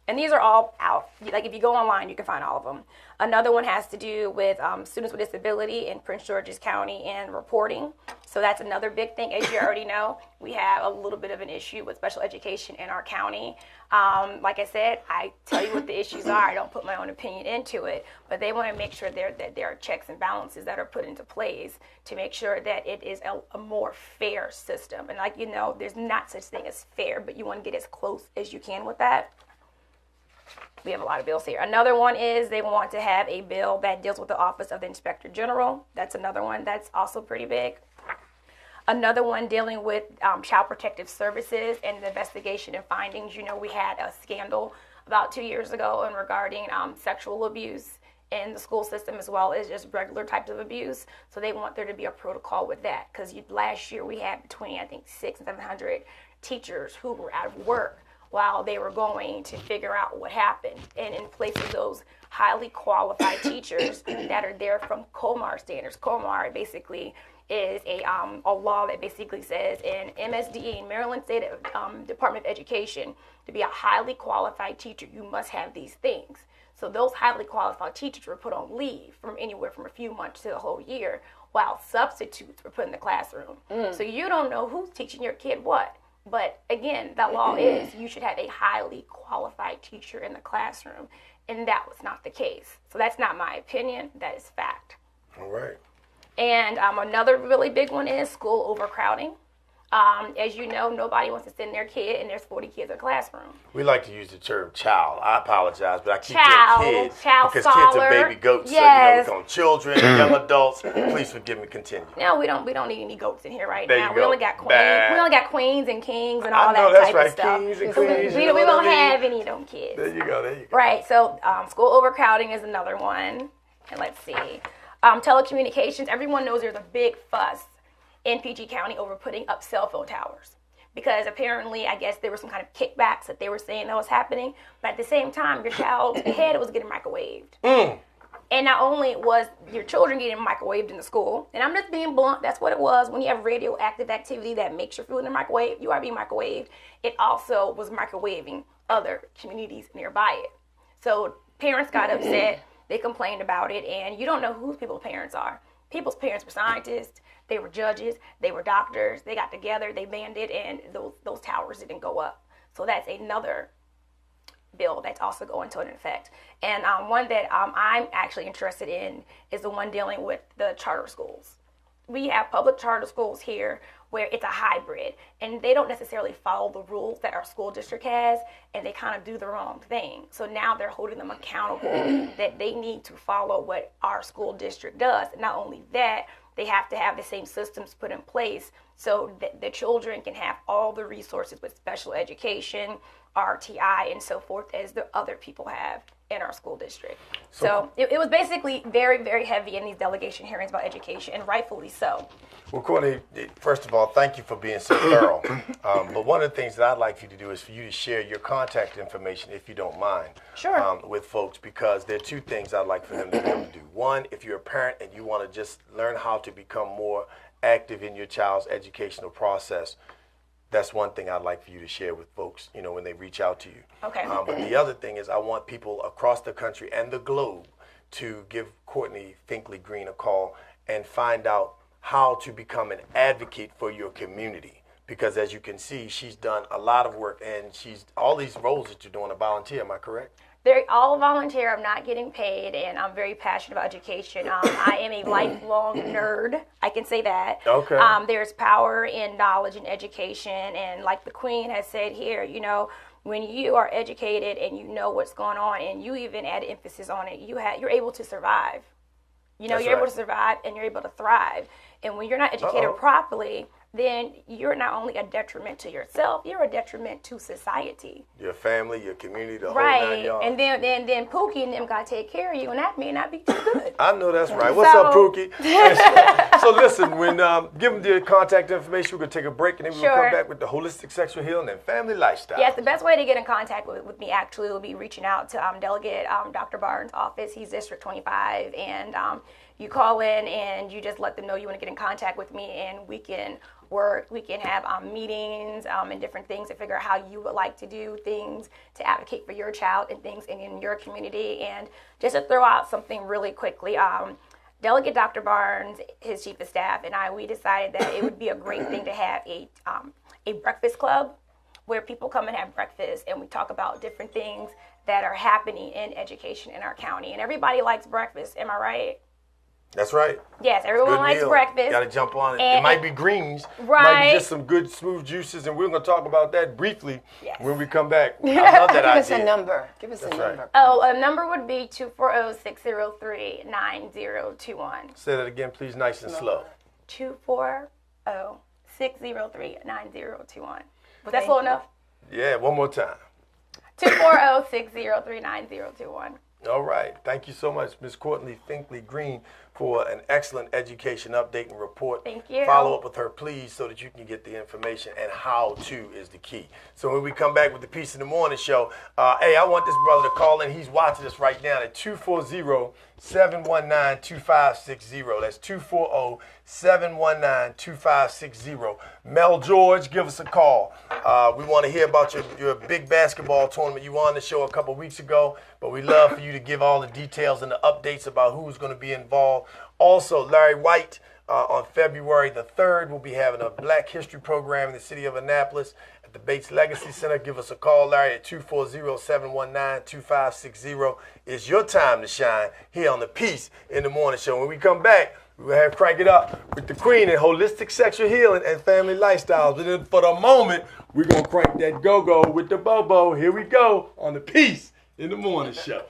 And these are all out. Like if you go online, you can find all of them. Another one has to do with students with disability in Prince George's County and reporting. So that's another big thing. As you already know, we have a little bit of an issue with special education in our county. Like I said, I tell you what the issues are. I don't put my own opinion into it. But they want to make sure that there are checks and balances that are put into place to make sure that it is a more fair system. And like you know, there's not such thing as fair, but you want to get as close as you can with that. We have a lot of bills here. Another one is they want to have a bill that deals with the Office of the Inspector General. That's another one that's also pretty big. Another one dealing with Child Protective Services and the investigation and findings. You know, we had a scandal about 2 years ago regarding sexual abuse in the school system as well as just regular types of abuse. So they want there to be a protocol with that because last year we had between, I think, 600 and 700 teachers who were out of work while they were going to figure out what happened. And in place of those highly qualified teachers that are there from COMAR standards. COMAR basically is a law that basically says in MSDE, in Maryland State Department of Education, to be a highly qualified teacher, you must have these things. So those highly qualified teachers were put on leave from anywhere from a few months to a whole year, while substitutes were put in the classroom. So you don't know who's teaching your kid what. But again, that law is you should have a highly qualified teacher in the classroom, and that was not the case. So that's not my opinion, that is fact. All right. And another really big one is school overcrowding. As you know, nobody wants to send their kid and there's 40 kids in a classroom. We like to use the term child. I apologize, but I keep saying kids because scholar. Kids are baby goats. Yes. So, we call them children, young adults. Please forgive me. Continue. No, we don't need any goats in here right there now. You We go. only got queens. Bad. We only got queens and kings and all I know, that that's type right. of stuff. Kings and queens. We won't have any of them kids. There you go. Right. So school overcrowding is another one. And let's see. Telecommunications. Everyone knows there's a big fuss in PG County over putting up cell phone towers. Because apparently, I guess there were some kind of kickbacks that they were saying that was happening. But at the same time, your child's head was getting microwaved. And not only was your children getting microwaved in the school, and I'm just being blunt, that's what it was. When you have radioactive activity that makes your food in the microwave, you are being microwaved. It also was microwaving other communities nearby it. So parents got upset. They complained about it. And you don't know who people's parents are. People's parents were scientists. They were judges, they were doctors, they got together, they banned it, and those towers didn't go up. So that's another bill that's also going to effect. And one that I'm actually interested in is the one dealing with the charter schools. We have public charter schools here where it's a hybrid, and they don't necessarily follow the rules that our school district has, and they kind of do their own thing. So now they're holding them accountable that they need to follow what our school district does. And not only that, they have to have the same systems put in place so that the children can have all the resources with special education, RTI, and so forth as the other people have in our school district. So it was basically very, very heavy in these delegation hearings about education, and rightfully so. Well, Courtney, first of all, thank you for being so thorough. But one of the things that I'd like for you to do is for you to share your contact information, if you don't mind, Sure. with folks, because there are two things I'd like for them to be able to do. One, if you're a parent and you want to just learn how to become more active in your child's educational process, that's one thing I'd like for you to share with folks, you know, when they reach out to you. Okay. But the other thing is I want people across the country and the globe to give Courtney Finkley Green a call and find out how to become an advocate for your community. Because as you can see, she's done a lot of work, and all these roles that you're doing are volunteer, am I correct? They're all volunteer. I'm not getting paid, and I'm very passionate about education. I am a lifelong nerd. I can say that. Okay. There's power in knowledge and education, and like the Queen has said here, you know, when you are educated and you know what's going on, and you even add emphasis on it, you're able to survive. You know, That's you're able right. to survive and you're able to thrive. And when you're not educated properly, then you're not only a detriment to yourself, you're a detriment to society. Your family, your community, the whole 9 Right. yards. And then Pookie and them got to take care of you, and that may not be too good. I know that's right. What's up, Pookie? So listen, when give them the contact information, we're going to take a break, and then we're going to Sure. come back with the holistic sexual healing and family lifestyle. Yes, the best way to get in contact with me actually will be reaching out to Delegate Dr. Barnes' office. He's District 25, and you call in and you just let them know you want to get in contact with me, and we can work. We can have meetings and different things to figure out how you would like to do things to advocate for your child and things in your community. And just to throw out something really quickly, Delegate Dr. Barnes, his chief of staff, and we decided that it would be a great thing to have a breakfast club where people come and have breakfast, and we talk about different things that are happening in education in our county. And everybody likes breakfast, am I right? That's right. Yes, everyone Good likes meal. breakfast. Got to jump on it. And- It might be greens. Right. Might be just some good smooth juices, and we're going to talk about that briefly Yes. when we come back. I love that Give us idea. a number. Give us That's a right. number. Oh, a number would be 240-603-9021. Say that again, please, nice and slow. 240-603-9021. Was that slow enough? Yeah, one more time. 240-603-9021. All right. Thank you so much, Ms. Courtney Finkley Green, for an excellent education update and report. Thank you. Follow up with her, please, so that you can get the information, and how to is the key. So when we come back with the Peace in the Morning show, hey, I want this brother to call in. He's watching us right now at 240-719-2560. That's 240-719-2560. Mel George, give us a call. We want to hear about your big basketball tournament. You won the show a couple weeks ago, but we love for you to give all the details and the updates about who's going to be involved. Also, Larry White, on February the 3rd, will be having a Black History program in the city of Annapolis at the Bates Legacy Center. Give us a call, Larry, at 240-719-2560. It's your time to shine here on the Peace in the Morning show. When we come back, we'll have Crank It Up with the Queen in holistic sexual healing and family lifestyles. But then for the moment, we're going to crank that go-go with the Bobo. Here we go on the Peace in the Morning show.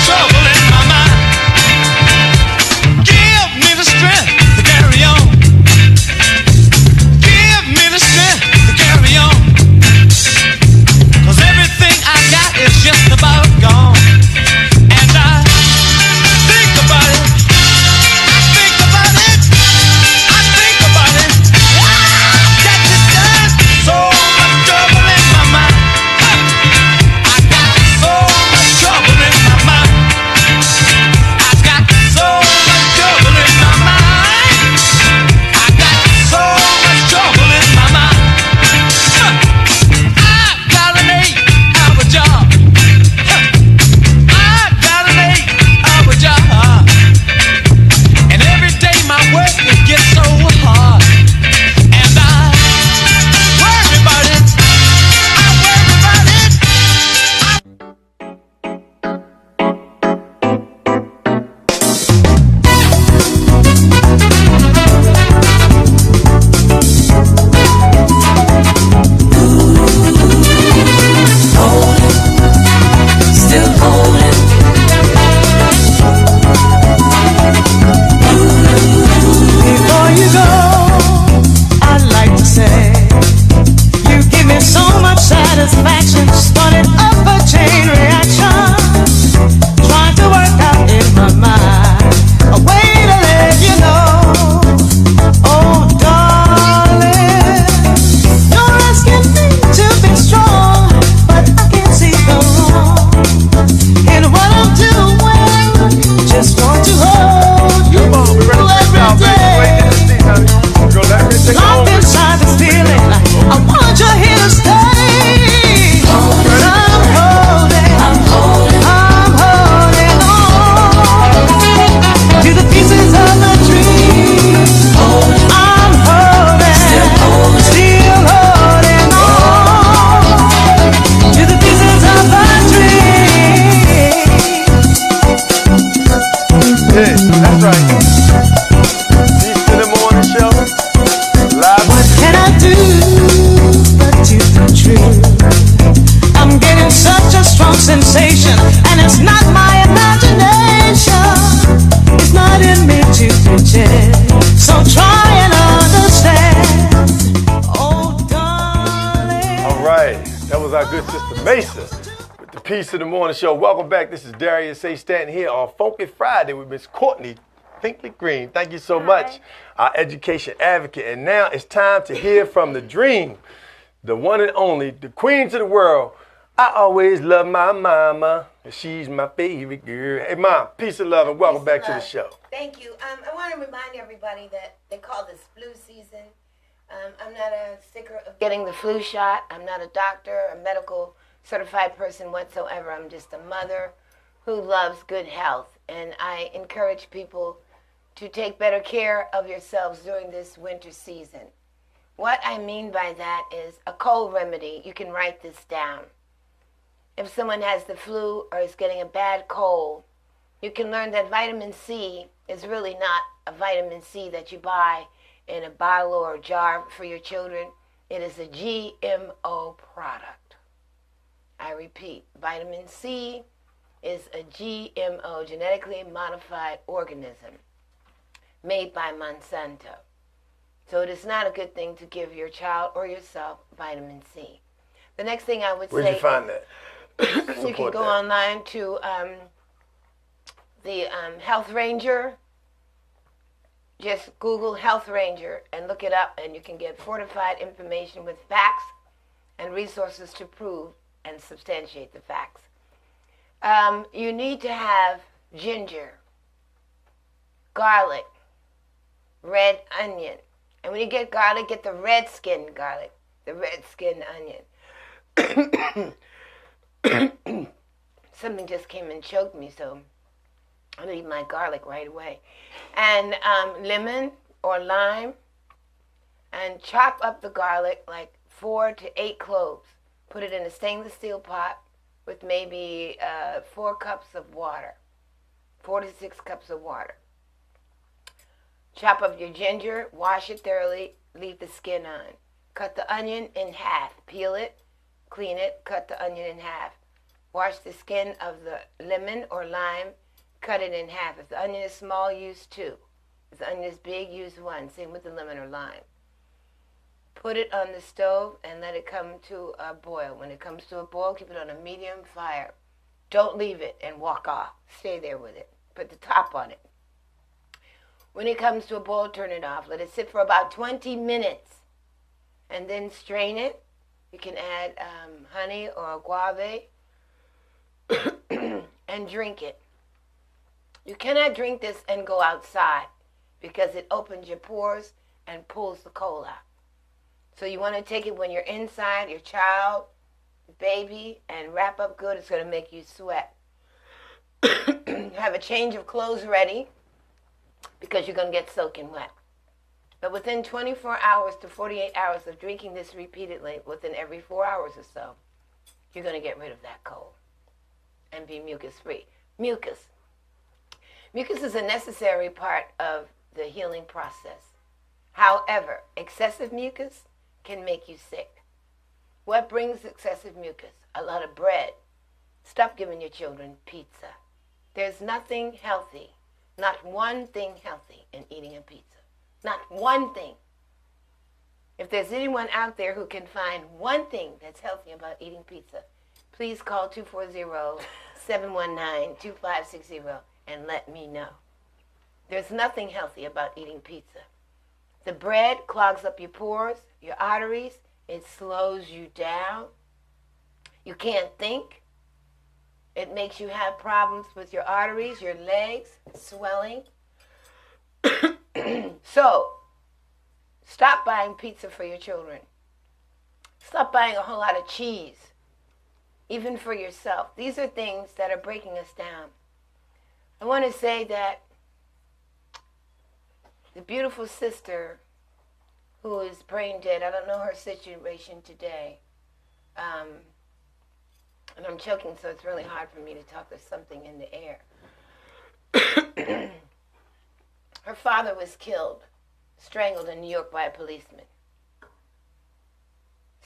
Trouble in my mind. was our good sister Mesa with the Piece of the Morning Show. Welcome back. This is Darius A. Stanton here on Funky Friday with Miss Courtney Pinkley Green. Thank you so much, our education advocate. And now it's time to hear from the dream, the one and only, the queen of the world. I always love my mama. She's my favorite girl. Hey, Mom, peace of love and welcome back to the show. Thank you. I want to remind everybody that they call this flu season. I'm not a sticker of getting the flu shot. I'm not a doctor, a medical certified person whatsoever. I'm just a mother who loves good health. And I encourage people to take better care of yourselves during this winter season. What I mean by that is a cold remedy. You can write this down. If someone has the flu or is getting a bad cold, you can learn that vitamin C is really not a vitamin C that you buy in a bottle or a jar for your children. It is a GMO product. I repeat, vitamin C is a GMO, genetically modified organism, made by Monsanto. So it is not a good thing to give your child or yourself vitamin C. The next thing I would say... Where'd you find that? You can go online to the Health Ranger. Just Google Health Ranger and look it up, and you can get fortified information with facts and resources to prove and substantiate the facts. You need to have ginger, garlic, red onion. And when you get garlic, get the red skin garlic, the red skin onion. Something just came and choked me, so I'm gonna eat my garlic right away. And lemon or lime, and chop up the garlic like 4 to 8 cloves. Put it in a stainless steel pot with maybe 4 cups of water, 4 to 6 cups of water. Chop up your ginger, wash it thoroughly, leave the skin on. Cut the onion in half, peel it, clean it, cut the onion in half. Wash the skin of the lemon or lime, cut it in half. If the onion is small, use 2. If the onion is big, use 1. Same with the lemon or lime. Put it on the stove and let it come to a boil. When it comes to a boil, keep it on a medium fire. Don't leave it and walk off. Stay there with it. Put the top on it. When it comes to a boil, turn it off. Let it sit for about 20 minutes and then strain it. You can add honey or agave and drink it. You cannot drink this and go outside because it opens your pores and pulls the cold out. So you want to take it when you're inside, your child, baby, and wrap up good. It's going to make you sweat. Have a change of clothes ready because you're going to get soaking wet. But within 24 hours to 48 hours of drinking this repeatedly, within every 4 hours or so, you're going to get rid of that cold and be mucus-free. Mucus. Mucus is a necessary part of the healing process. However, excessive mucus can make you sick. What brings excessive mucus? A lot of bread. Stop giving your children pizza. There's nothing healthy, not one thing healthy in eating a pizza. Not one thing. If there's anyone out there who can find one thing that's healthy about eating pizza, please call 240-719-2560 and let me know. There's nothing healthy about eating pizza. The bread clogs up your pores, your arteries. It slows you down. You can't think. It makes you have problems with your arteries, your legs, swelling. So, stop buying pizza for your children. Stop buying a whole lot of cheese, even for yourself. These are things that are breaking us down. I want to say that the beautiful sister who is brain dead, I don't know her situation today, and I'm choking, so it's really hard for me to talk. There's something in the air. Her father was killed, strangled in New York by a policeman.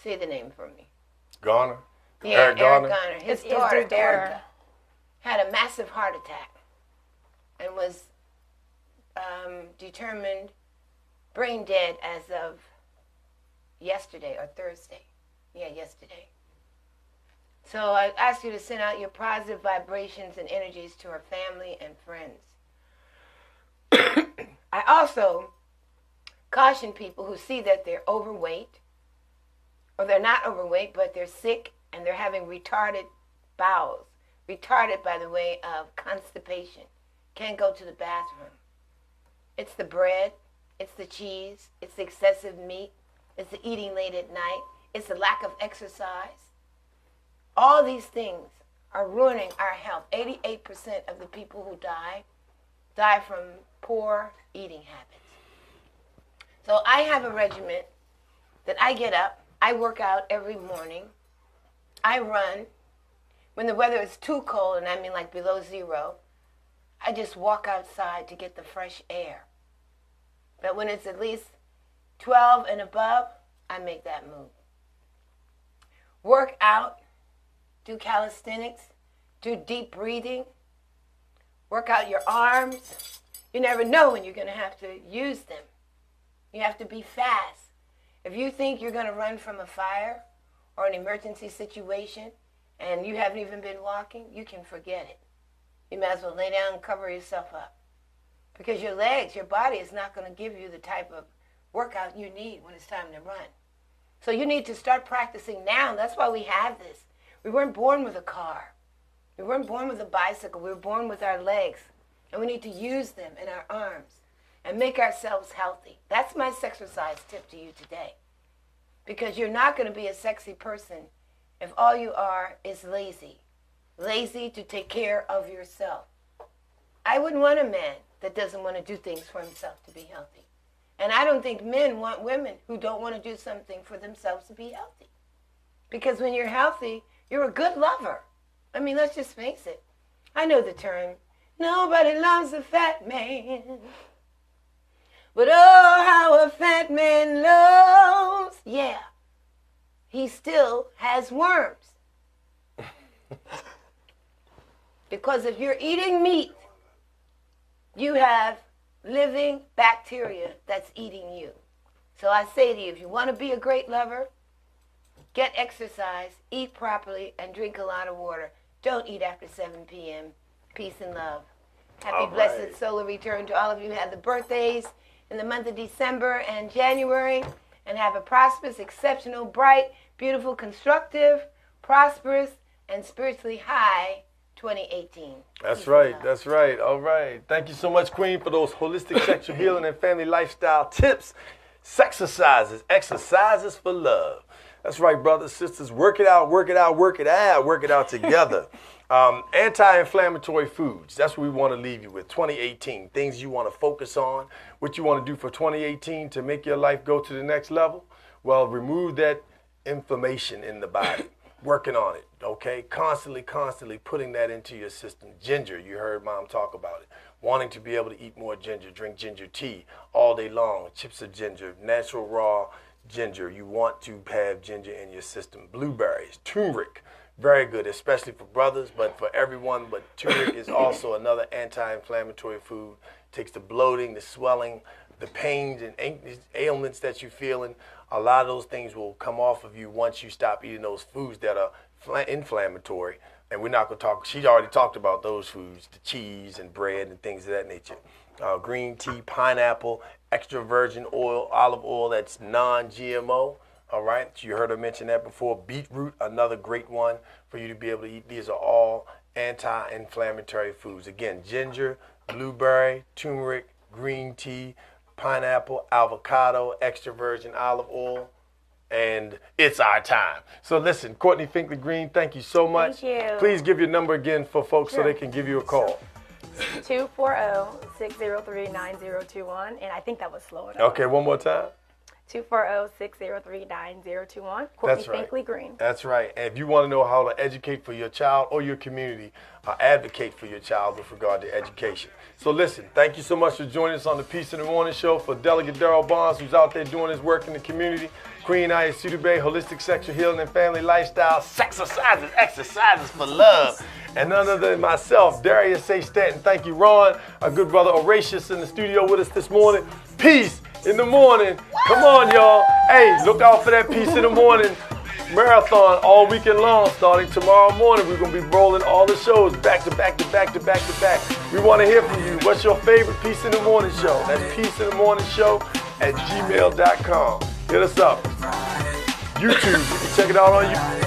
Say the name for me. Garner? Yeah, Eric Garner. His daughter, Erica, had a massive heart attack and was determined brain dead as of yesterday or Thursday. Yeah, yesterday. So I ask you to send out your positive vibrations and energies to our family and friends. I also caution people who see that they're overweight, or they're not overweight, but they're sick and they're having retarded bowels, retarded by the way of constipation, can't go to the bathroom. It's the bread, it's the cheese, it's the excessive meat, it's the eating late at night, it's the lack of exercise. All these things are ruining our health. 88% of the people who die from poor eating habits. So I have a regimen that I get up, I work out every morning, I run. When the weather is too cold, and I mean like below zero, I just walk outside to get the fresh air. But when it's at least 12 and above, I make that move. Work out, do calisthenics, do deep breathing, work out your arms. You never know when you're going to have to use them. You have to be fast. If you think you're going to run from a fire or an emergency situation and you haven't even been walking, you can forget it. You might as well lay down and cover yourself up. Because your legs, your body is not going to give you the type of workout you need when it's time to run. So you need to start practicing now. That's why we have this. We weren't born with a car. We weren't born with a bicycle. We were born with our legs. And we need to use them in our arms and make ourselves healthy. That's my sexercise tip to you today. Because you're not going to be a sexy person if all you are is lazy. Lazy to take care of yourself. I wouldn't want a man that doesn't want to do things for himself to be healthy. And I don't think men want women who don't want to do something for themselves to be healthy. Because when you're healthy, you're a good lover. I mean, let's just face it. I know the term, nobody loves a fat man. But oh, how a fat man loves. Yeah, he still has worms. Because if you're eating meat, you have living bacteria that's eating you. So I say to you, if you want to be a great lover, get exercise, eat properly, and drink a lot of water. Don't eat after 7 p.m. Peace and love. Happy blessed solar return to all of you who had the birthdays in the month of December and January, and have a prosperous, exceptional, bright, beautiful, constructive, prosperous, and spiritually high 2018. That's right. That's right. All right. Thank you so much, Queen, for those holistic sexual healing and family lifestyle tips. Sexercises, exercises for love. That's right, brothers, sisters. Work it out, work it out, work it out, work it out together. Anti-inflammatory foods. That's what we want to leave you with. 2018. Things you want to focus on. What you want to do for 2018 to make your life go to the next level. Well, remove that inflammation in the body. Working on it, okay? Constantly putting that into your system. Ginger, you heard Mom talk about it. Wanting to be able to eat more ginger, drink ginger tea all day long. Chips of ginger, natural raw ginger. You want to have ginger in your system. Blueberries, turmeric, very good, especially for brothers, but for everyone. But turmeric is also another anti-inflammatory food. Takes the bloating, the swelling, the pains and ailments that you're feeling. A lot of those things will come off of you once you stop eating those foods that are inflammatory. And we're not going to talk, she already talked about those foods, the cheese and bread and things of that nature. Green tea, pineapple, extra virgin oil, olive oil that's non-GMO. All right, you heard her mention that before. Beetroot, another great one for you to be able to eat. These are all anti-inflammatory foods. Again, ginger, blueberry, turmeric, green tea, pineapple, avocado, extra virgin olive oil, and it's our time. So listen, Courtney Finkley Green, thank you so much. Thank you. Please give your number again for folks so they can give you a call. 240-603-9021, and I think that was slow enough. Okay, one more time. 240-603-9021. Courtney Finkley Green. That's right. And if you want to know how to educate for your child or your community, advocate for your child with regard to education. So listen, thank you so much for joining us on the Peace in the Morning Show. For Delegate Darrell Barnes, who's out there doing his work in the community, Queen Ayesita Bay, holistic sexual healing and family lifestyle, sexercises, exercises for love. And none other than myself, Darius A. Stanton. Thank you, Ron, our good brother Horatius in the studio with us this morning. Peace in the morning. Come on, y'all. Hey, look out for that Peace in the Morning marathon all weekend long. Starting tomorrow morning, we're going to be rolling all the shows back to back to back to back to back. We want to hear from you. What's your favorite Peace in the Morning show? That's peaceinthemorningshow@gmail.com. Hit us up. YouTube, you can check it out on YouTube.